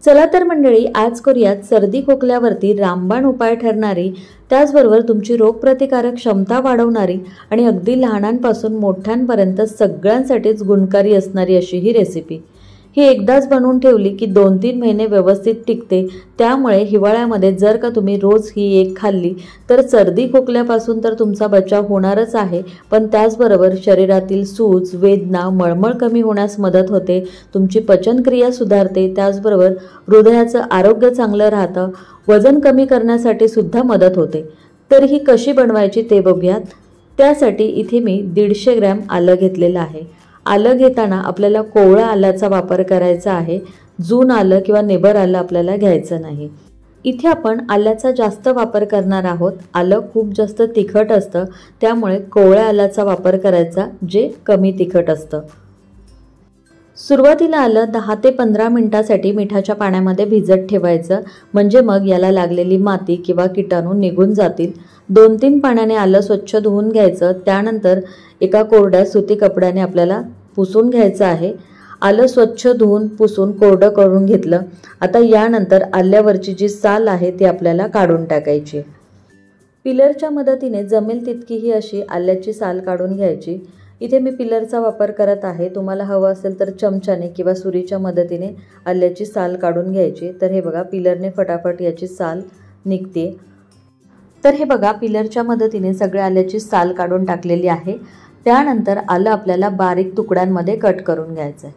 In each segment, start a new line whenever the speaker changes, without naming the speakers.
चला तर मंडळी, आज करूयात सर्दी खोकल्यावरती रामबाण उपाय ठरणारी, त्याचबरोबर तुमची रोगप्रतिकारक क्षमता वाढवणारी आणि अगदी लहानांपासून मोठ्यांपर्यंत सगळ्यांसाठीच गुणकारी असणारी अशी ही रेसिपी। ही एकदाच बनवून ठेवली की 2-3 महिने व्यवस्थित टिकते। त्यामुळे हिवाळ्यामध्ये जर का तुम्ही रोज ही एक खाल्ली तर सर्दी खोकल्यापासून तर तुमचा बचाव होणारच आहे, पण त्याचबरोबर शरीरातील सूज, वेदना, मळमळ कमी होण्यास मदत होते, तुमची पचनक्रिया सुधारते, त्याचबरोबर हृदयाचं आरोग्य चांगलं राहतं, वजन कमी करण्यासाठी सुद्धा मदत होते। तर ही कशी बनवायची ते बघूयात। त्यासाठी इथे मी 150 ग्रॅम आलं घेतलेलं आहे। आलं घेताना आपल्याला कोवळं आल्याचा वापर करायचा आहे, जून आलं किंवा निबर आलं आपल्याला घ्यायचं नाही। इथे आपण आल्याचा जास्त वापर करणार आहोत। आलं खूप जास्त तिखट असतं, त्यामुळे कोवळ्या आल्याचा वापर करायचा जे कमी तिखट असतं। सुरुवातीला आलं 10 ते 15 मिनिटांसाठी मिठाच्या पाण्यामध्ये भिजत ठेवायचं, म्हणजे मग याला लागलेली माती किंवा कीटाणू निघून जातील। 2-3 पाण्याने आलं स्वच्छ धुवून घ्यायचं, त्यानंतर एका कोरड्या सुती कपड्याने आपल्याला पुसून घ्यायचं आहे। आलं स्वच्छ धुवून पुसून कोरडं करून घेतलं। आता यानंतर आल्यावरची जी साल आहे ती आपल्याला काढून टाकायची। पिलरच्या मदतीने जमेल तितकी ही अशी आल्याची साल काढून घ्यायची। इथे मी पिलरचा वापर करत आहे, तुम्हाला हवं असेल तर चमच्याने किंवा सुरीच्या मदतीने आल्याची साल काढून घ्यायची। तर हे बघा, पिलरने फटाफट याची साल निघते। तर हे बघा, पिलरच्या मदतीने सगळ्या आल्याची साल काढून टाकलेली आहे। त्यानंतर आलं आपल्याला बारीक तुकड्यांमध्ये कट करून घ्यायचं आहे।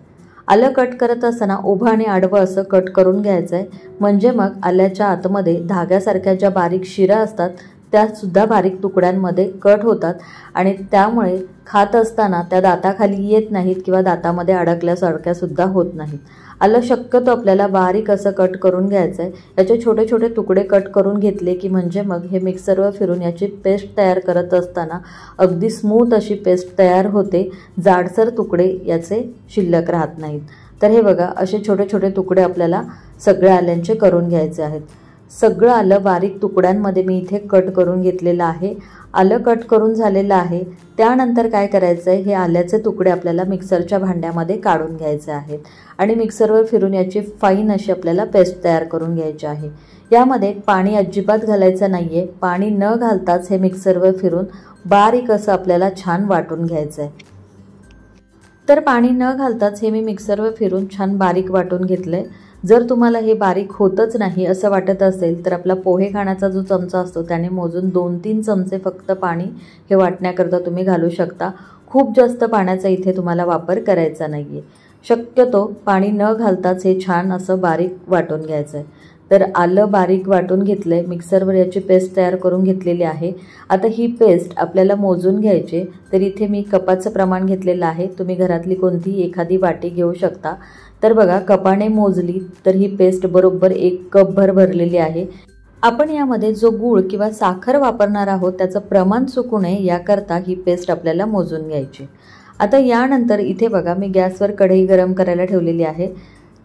आलं कट करत असताना उभं आणि आडवं असं कट करून घ्यायचं आहे, म्हणजे मग आल्याच्या आतमध्ये धाग्यासारख्या ज्या बारीक शिरा असतात त्या सुद्धा बारीक तुकड्यांमध्ये कट होतात आणि त्यामुळे खात असताना त्या दाताखाली येत नाहीत किंवा दातामध्ये अडकल्यासारख्या सुद्धा होत नाहीत। आलं शक्यतो आपल्याला बारीक असं कट करून घ्यायचं आहे। याचे छोटे छोटे तुकडे कट करून घेतले की म्हणजे मग हे मिक्सरवर फिरून याची पेस्ट तयार करत असताना अगदी स्मूथ अशी पेस्ट तयार होते, जाडसर तुकडे याचे शिल्लक राहत नाहीत। तर हे बघा, असे छोटे छोटे तुकडे आपल्याला सगळ्या आल्यांचे करून घ्यायचे आहेत। सगळं आलं बारीक तुकड्यांमध्ये मी इथे कट करून घेतलेलं आहे। आलं कट करून झालेलं आहे। त्यानंतर काय करायचं आहे, हे आल्याचे तुकडे आपल्याला मिक्सरच्या भांड्यामध्ये काढून घ्यायचे आहेत आणि मिक्सरवर फिरून याची फाईन अशी आपल्याला पेस्ट तयार करून घ्यायची आहे। यामध्ये पाणी अजिबात घालायचं नाहीये, पाणी न घालताच हे मिक्सरवर फिरून बारीक असं आपल्याला छान वाटून घ्यायचं आहे। तर पाणी न घालताच हे मी मिक्सरवर फिरून छान बारीक वाटून घेतलंय। जर तुम्हाला हे बारीक होतच नाही असं वाटत असेल तर आपला पोहे खाण्याचा जो चमचा असतो त्याने मोजून 2-3 चमचे फक्त पाणी हे वाटण्याकरता तुम्ही घालू शकता। खूप जास्त पाण्याचा इथे तुम्हाला वापर करायचा नाहीये। शक्यतो पाणी न घालताच हे छान असं बारीक वाटून घ्यायचं आहे। तर आलं बारीक वाटून घेतलंय, मिक्सरवर याची पेस्ट तयार करून घेतलेली आहे। आता ही पेस्ट आपल्याला मोजून घ्यायची, तर इथे मी कपाचं प्रमाण घेतलेलं आहे, तुम्ही घरातली कोणती एखादी वाटी घेऊ शकता। तर बघा, कपाने मोजली तर ही पेस्ट बरोबर 1 कप भर भरलेली आहे। आपण यामध्ये जो गूळ किंवा साखर वापरणार आहोत त्याचं प्रमाण चुकू नये याकरता ही पेस्ट आपल्याला मोजून घ्यायची। आता यानंतर इथे बघा, मी गॅसवर कढई गरम करायला ठेवलेली आहे।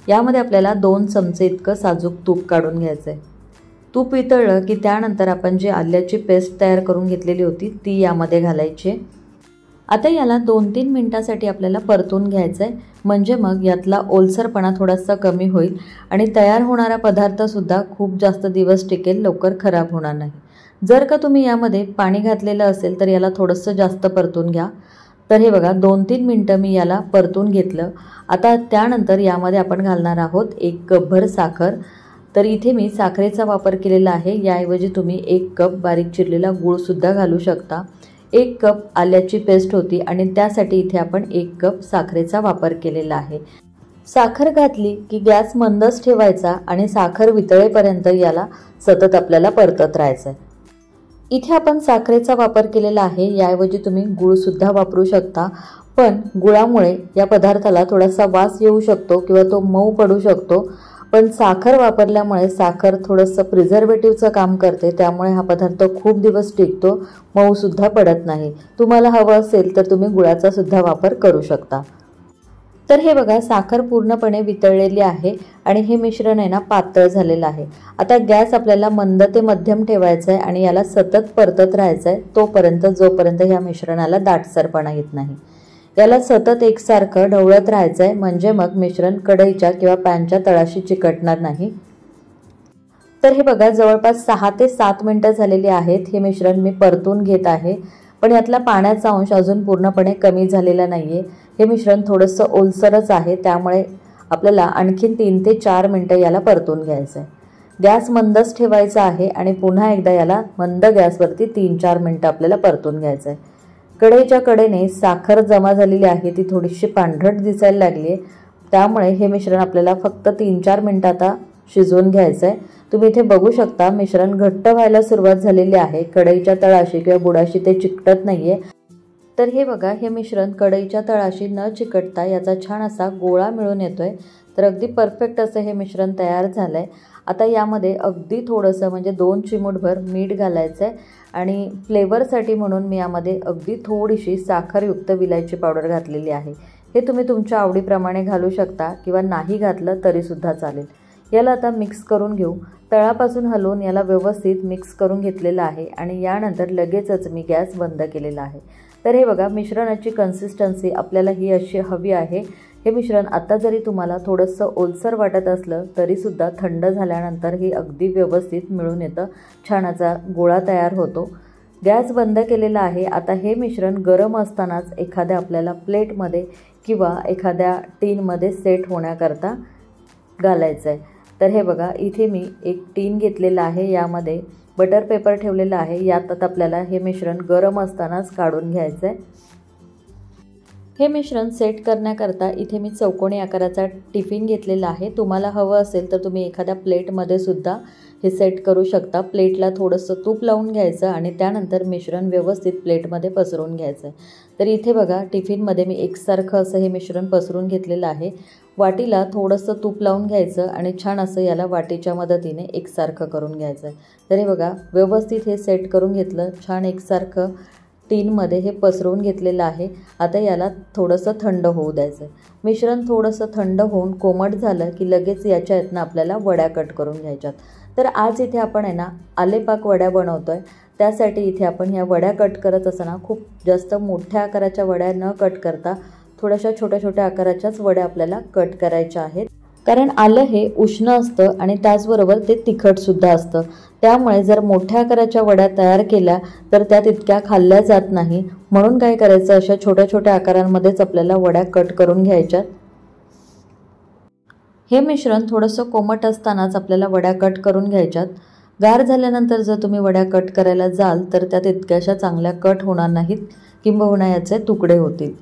यामध्ये आपल्याला 2 चमचे इतकं साजूक तूप काढून घ्यायचं आहे। तूप वितळलं की त्यानंतर आपण जी आल्याची पेस्ट तयार करून घेतलेली होती ती यामध्ये घालायची। आता याला 2-3 मिनिटांसाठी आपल्याला परतून घ्यायचं आहे, म्हणजे मग यातला ओलसरपणा थोडासा कमी होईल आणि तयार होणारा पदार्थसुद्धा खूप जास्त दिवस टिकेल, लवकर खराब होणार नाही। जर का तुम्ही यामध्ये पाणी घातलेलं असेल तर याला थोडंसं जास्त परतून घ्या। तर हे बघा, 2-3 मिनिटं मी याला परतून घेतलं। आता त्यानंतर यामध्ये आपण घालणार आहोत 1 कप भर साखर। तर इथे मी साखरेचा वापर केलेला आहे, याऐवजी तुम्ही 1 कप बारीक चिरलेला गूळसुद्धा घालू शकता। 1 कप आल्याची पेस्ट होती आणि त्यासाठी इथे आपण 1 कप साखरेचा वापर केलेला आहे। साखर घातली की गॅस मंदच ठेवायचा आणि साखर वितळेपर्यंत याला सतत आपल्याला परतत राहायचं आहे। इथे आपण साखरेचा वापर केलेला आहे, याऐवजी तुम्ही गूळसुद्धा वापरू शकता, पण गुळामुळे या पदार्थाला थोडासा वास येऊ शकतो किंवा तो मऊ पडू शकतो, पण साखर वापरल्यामुळे साखर थोडंसं प्रिझर्वेटिव्हचं काम करते, त्यामुळे हा पदार्थ खूप दिवस टिकतो, मऊसुद्धा पडत नाही। तुम्हाला हवं असेल तर तुम्ही गुळाचा सुद्धा वापर करू शकता। तर हे बघा, साखर पूर्णपणे वितळलेली आहे आणि हे मिश्रण आहे ना पातळ झालेलं आहे। आता गॅस आपल्याला मंद ते मध्यम ठेवायचा आहे आणि याला सतत परतत राहायचं आहे तोपर्यंत जोपर्यंत ह्या मिश्रणाला दाटसरपणा येत नाही। त्याला सतत एकसारखं ढवळत राहायचं आहे, म्हणजे मग मिश्रण कढईच्या किंवा पॅनच्या तळाशी चिकटणार नाही। तर हे बघा जवळपास 6 ते 7 मिनिटं झालेली आहेत। हे मिश्रण मी परतून घेत आहे, पण यातला पाण्याचा अंश अजून पूर्णपणे कमी झालेला नाहीये। हे मिश्रण थोडंसं ओलसरच आहे, त्यामुळे आपल्याला आणखीन 3 ते 4 मिनिटं याला परतून घ्यायचं आहे। गॅस मंदच ठेवायचा आहे आणि पुन्हा एकदा याला मंद गॅसवरती 3-4 मिनिटं आपल्याला परतून घ्यायचं आहे। कढईच्या कडेने साखर जमा झालेली आहे, ती थोडीशी पांढरट दिसायला लागली आहे, त्यामुळे हे मिश्रण आपल्याला फक्त 3-4 मिनिटं आता शिजवून घ्यायचं आहे। तुम्ही इथे बघू शकता मिश्रण घट्ट व्हायला सुरुवात झालेली आहे, कढईच्या तळाशी किंवा बुडाशी ते चिकटत नाहीये। तर हे बघा हे मिश्रण कढईच्या तळाशी न चिकटता याचा छान असा गोळा मिळून येतोय। तर अगदी परफेक्ट असं हे मिश्रण तयार झालंय। आता यामध्ये अगदी थोडंसं म्हणजे 2 चिमूटभर मीठ घालायचं आहे आणि फ्लेवरसाठी म्हणून मी यामध्ये अगदी थोडीशी साखरयुक्त विलायची पावडर घातलेली आहे। हे तुम्ही तुमच्या आवडीप्रमाणे घालू शकता किंवा नाही घातलं तरीसुद्धा चालेल। याला आता मिक्स करून घेऊ। तळापासून हलवून याला व्यवस्थित मिक्स करून घेतलेलं आहे आणि यानंतर लगेचच मी गॅस बंद केलेला आहे। तर हे बघा मिश्रणाची कन्सिस्टन्सी आपल्याला ही अशी हवी आहे। हे मिश्रण आता जरी तुम्हाला थोडंसं ओलसर वाटत असलं तरीसुद्धा थंड झाल्यानंतर हे अगदी व्यवस्थित मिळून येतं, छानाचा गोळा तयार होतो। गॅस बंद केलेला आहे। आता हे मिश्रण गरम असतानाच एखाद्या आपल्याला प्लेटमध्ये किंवा एखाद्या टीनमध्ये सेट होण्याकरता घालायचं आहे। तर हे बघा इथे मी एक टीन घेतलेला आहे, यामध्ये बटर पेपर ठेवलेला आहे, यात आपल्याला हे मिश्रण गरम असतानाच काढून घ्यायचं आहे। हे मिश्रण सेट करण्याकरता इथे मी चौकोनी आकाराचा टिफिन घेतलेला आहे। तुम्हाला हवं असेल तर तुम्ही एखाद्या प्लेटमध्ये सुद्धा हे सेट करू शकता। प्लेटला थोडंसं तूप लावून घ्यायचं आणि त्यानंतर मिश्रण व्यवस्थित प्लेटमध्ये पसरवून घ्यायचं आहे। तर इथे बघा टिफिनमध्ये मी एकसारखं असं हे मिश्रण पसरून घेतलेलं आहे। वाटीला थोडंसं तूप लावून घ्यायचं आणि छान असं याला वाटीच्या मदतीने एकसारखं करून घ्यायचं आहे। तर हे बघा व्यवस्थित हे सेट करून घेतलं, छान एकसारखं टीनमध्ये हे पसरवून घेतलेलं आहे। आता याला थोडंसं थंड होऊ द्यायचं आहे। मिश्रण थोडंसं थंड होऊन कोमट झालं की लगेच याच्यातनं आपल्याला वड्या कट करून घ्यायच्यात। तर आज इथे आपण आहे ना आलेपाक वड्या बनवतोय, त्यासाठी इथे आपण या वड्या कट करत असताना खूप जास्त मोठ्या आकाराच्या वड्या न कट करता थोड्याशा छोट्या छोट्या आकाराच्याच वड्या आपल्याला कट करायच्या आहेत, कारण आलं हे उष्ण असतं आणि त्याचबरोबर ते तिखटसुद्धा असतं। त्यामुळे जर मोठ्या आकाराच्या वड्या तयार केल्या तर त्या तितक्या खाल्ल्या जात नाही, म्हणून काय करायचं अशा छोट्या छोट्या आकारांमध्येच आपल्याला वड्या कट करून घ्यायच्यात। हे मिश्रण थोडंसं कोमट असतानाच आपल्याला वड्या कट करून घ्यायच्यात। गार झाल्यानंतर जर तुम्ही वड्या कट करायला जाल तर त्या तितक्याशा चांगल्या कट होणार नाहीत, किंबहुना याचे तुकडे होतील।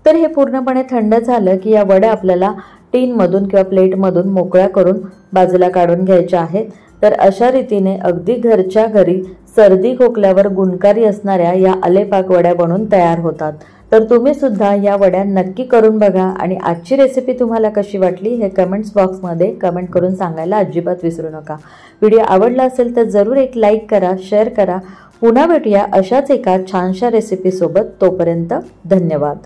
तर हे पूर्णपणे थंड झालं की या वड्या आपल्याला टीनमधून किंवा प्लेटमधून मोकळ्या करून बाजूला काढून घ्यायच्या आहेत। तर अशा रीतीने अगदी घरच्या घरी सर्दी खोकल्यावर गुणकारी असणाऱ्या या आलेपाक वड्या बनून तयार होतात। तर तुम्ही सुद्धा या वड्या नक्की करून बघा आणि आजची रेसिपी तुम्हाला कशी वाटली हे कमेंट्स बॉक्समध्ये कमेंट करून सांगायला अजिबात विसरू नका। व्हिडिओ आवडला असेल तर जरूर एक लाईक करा, शेअर करा। पुन्हा भेटूया अशाच एका छानशा रेसिपीसोबत। तोपर्यंत धन्यवाद।